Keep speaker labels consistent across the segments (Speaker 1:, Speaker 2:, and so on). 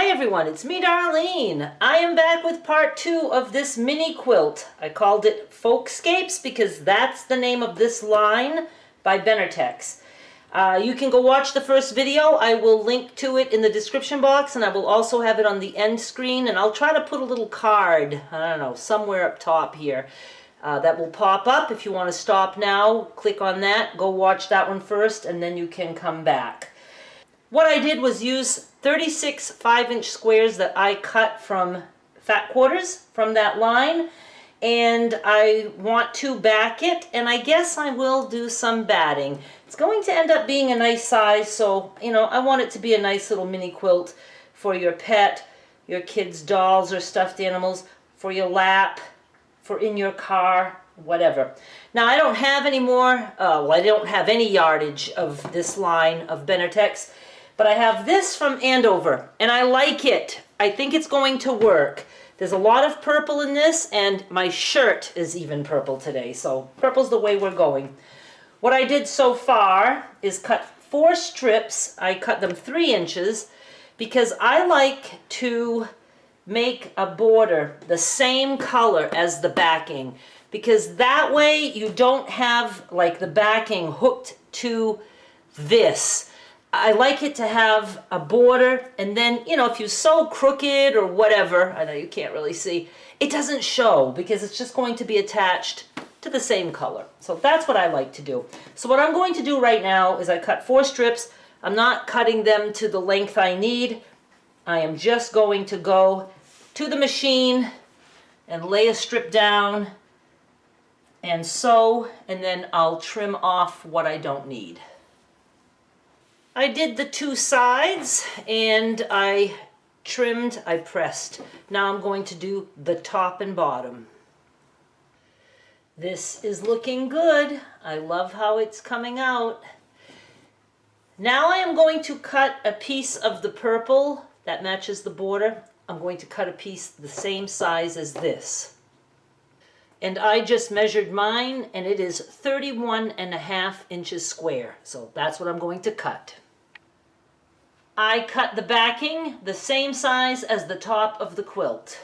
Speaker 1: Hi everyone, it's me Darlene. I am back with part 2 of this mini quilt. I called it Folkscapes because that's the name of this line by Benartex. You can go watch the first video. I will link to it in the description box, and I will also have it on the end screen, and I'll try to put a little card, I don't know, somewhere up top here that will pop up. If you want to stop now, click on that, go watch that one first, and then you can come back. What I did was use 36 5-inch squares that I cut from fat quarters from that line, and I want to back it, and I guess I will do some batting. It's going to end up being a nice size, so I want it to be a nice little mini quilt for your pet, your kids' dolls or stuffed animals, for your lap, for in your car, whatever. Now I don't have any more, I don't have any yardage of this line of Benartex. But I have this from Andover, and I like it. I think it's going to work. There's a lot of purple in this, and my shirt is even purple today, so purple's the way we're going. What I did so far is cut 4 strips. I cut them 3 inches because I like to make a border the same color as the backing, because that way you don't have like the backing hooked to this. I like it to have a border, and then, if you sew crooked or whatever, I know you can't really see, it doesn't show because it's just going to be attached to the same color. So that's what I like to do. So what I'm going to do right now is I cut 4 strips. I'm not cutting them to the length I need. I am just going to go to the machine and lay a strip down and sew, and then I'll trim off what I don't need. I did the 2 sides, and I trimmed, I pressed. Now I'm going to do the top and bottom. This is looking good. I love how it's coming out. Now I am going to cut a piece of the purple that matches the border. I'm going to cut a piece the same size as this. And I just measured mine, and it is 31.5 inches square. So that's what I'm going to cut. I cut the backing the same size as the top of the quilt.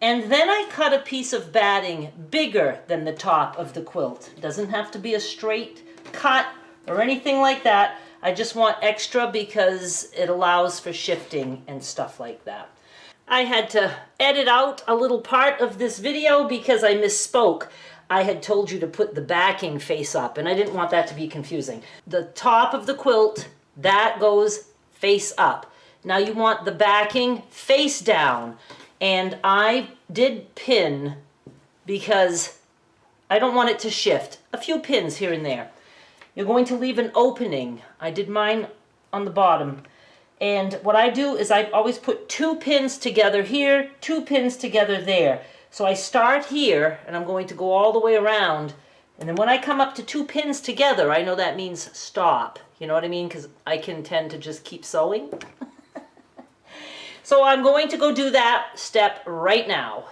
Speaker 1: And then I cut a piece of batting bigger than the top of the quilt. It doesn't have to be a straight cut or anything like that. I just want extra because it allows for shifting and stuff like that. I had to edit out a little part of this video because I misspoke. I had told you to put the backing face up, and I didn't want that to be confusing. The top of the quilt, that goes face up. Now you want the backing face down, and I did pin because I don't want it to shift. A few pins here and there. You're going to leave an opening. I did mine on the bottom. And what I do is I always put 2 pins together here, 2 pins together there. So I start here, and I'm going to go all the way around. And then when I come up to 2 pins together, I know that means stop. You know what I mean? Because I can tend to just keep sewing. So I'm going to go do that step right now.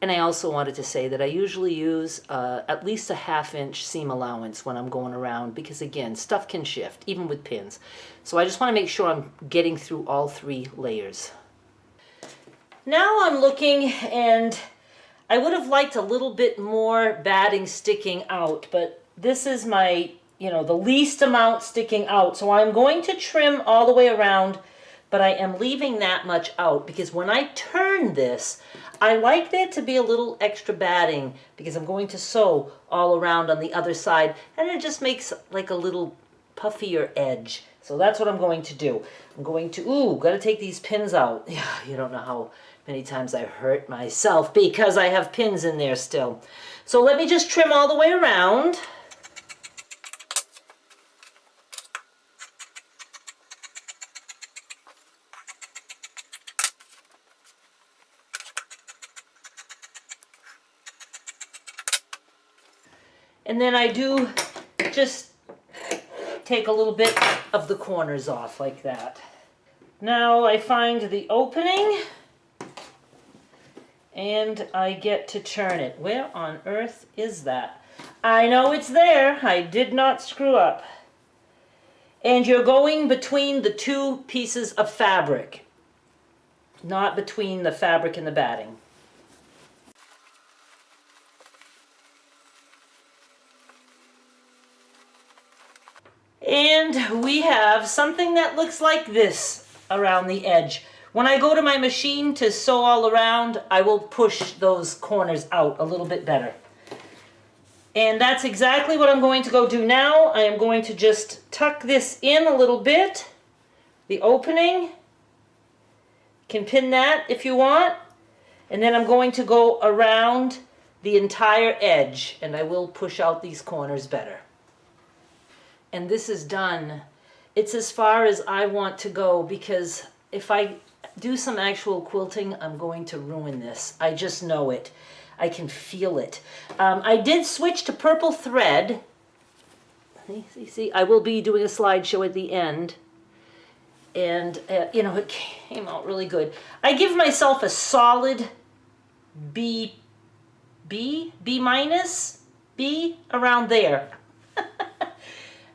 Speaker 1: And I also wanted to say that I usually use at least a 1/2 inch seam allowance when I'm going around, because again, stuff can shift, even with pins. So I just want to make sure I'm getting through all 3 layers. Now I'm looking, and I would have liked a little bit more batting sticking out, but this is my, the least amount sticking out. So I'm going to trim all the way around, but I am leaving that much out because when I turn this, I like there to be a little extra batting because I'm going to sew all around on the other side, and it just makes like a little puffier edge. So that's what I'm going to do. I'm going to, gotta take these pins out. Yeah, you don't know how many times I hurt myself because I have pins in there still. So let me just trim all the way around. And then I do just take a little bit of the corners off like that. Now I find the opening and I get to turn it. Where on earth is that? I know it's there. I did not screw up. And you're going between the two pieces of fabric, not between the fabric and the batting. And we have something that looks like this around the edge. When I go to my machine to sew all around, I will push those corners out a little bit better. And that's exactly what I'm going to go do now. I am going to just tuck this in a little bit, the opening. You can pin that if you want. And then I'm going to go around the entire edge, and I will push out these corners better. And this is done. It's as far as I want to go, because if I do some actual quilting, I'm going to ruin this. I just know it. I can feel it. I did switch to purple thread. See, I will be doing a slideshow at the end. And, you know, it came out really good. I give myself a solid B minus, B, around there.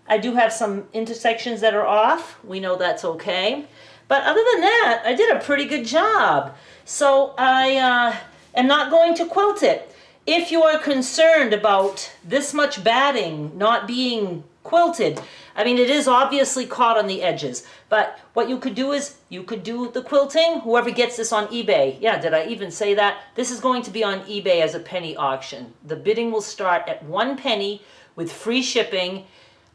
Speaker 1: I do have some intersections that are off. We know that's okay. But other than that, I did a pretty good job. So I am not going to quilt it. If you are concerned about this much batting not being quilted, I mean, it is obviously caught on the edges. But what you could do is, you could do the quilting, whoever gets this on eBay. Yeah, did I even say that? This is going to be on eBay as a penny auction. The bidding will start at 1 penny with free shipping.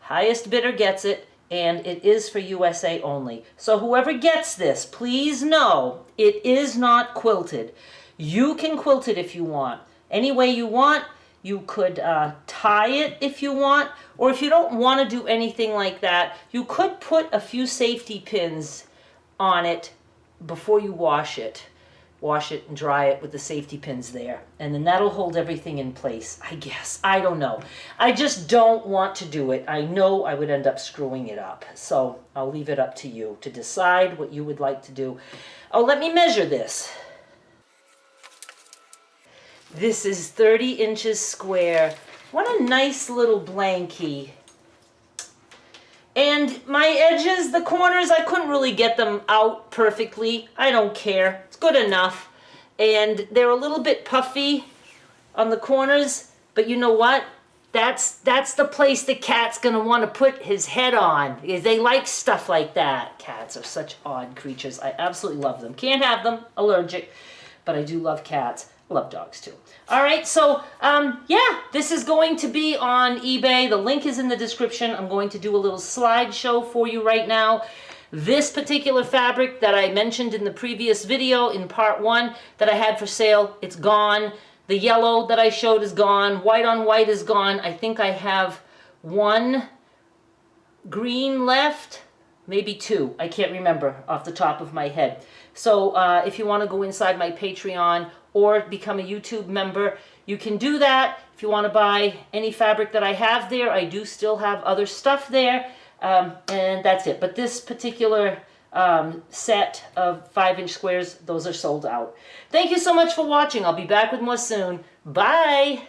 Speaker 1: Highest bidder gets it, and it is for USA only. So whoever gets this, please know it is not quilted. You can quilt it if you want. Any way you want. You could tie it if you want, or if you don't want to do anything like that, you could put a few safety pins on it before you wash it. Wash it and dry it with the safety pins there, and then that'll hold everything in place, I guess. I don't know. I just don't want to do it. I know I would end up screwing it up, so I'll leave it up to you to decide what you would like to do. Oh, let me measure this. This is 30 inches square. What a nice little blankie. And my edges, the corners, I couldn't really get them out perfectly. I don't care. It's good enough. And they're a little bit puffy on the corners. But you know what? That's the place the cat's going to want to put his head on. Because they like stuff like that. Cats are such odd creatures. I absolutely love them. Can't have them. Allergic. But I do love cats. Love dogs too. All right, so yeah, this is going to be on eBay. The link is in the description. I'm going to do a little slideshow for you right now. This particular fabric that I mentioned in the previous video in part 1 that I had for sale, it's gone. The yellow that I showed is gone. White on white is gone. I think I have 1 green left, maybe 2. I can't remember off the top of my head. So if you want to go inside my Patreon or become a YouTube member, you can do that. If you want to buy any fabric that I have there, I do still have other stuff there. And that's it. But this particular set of 5-inch squares, those are sold out. Thank you so much for watching. I'll be back with more soon. Bye!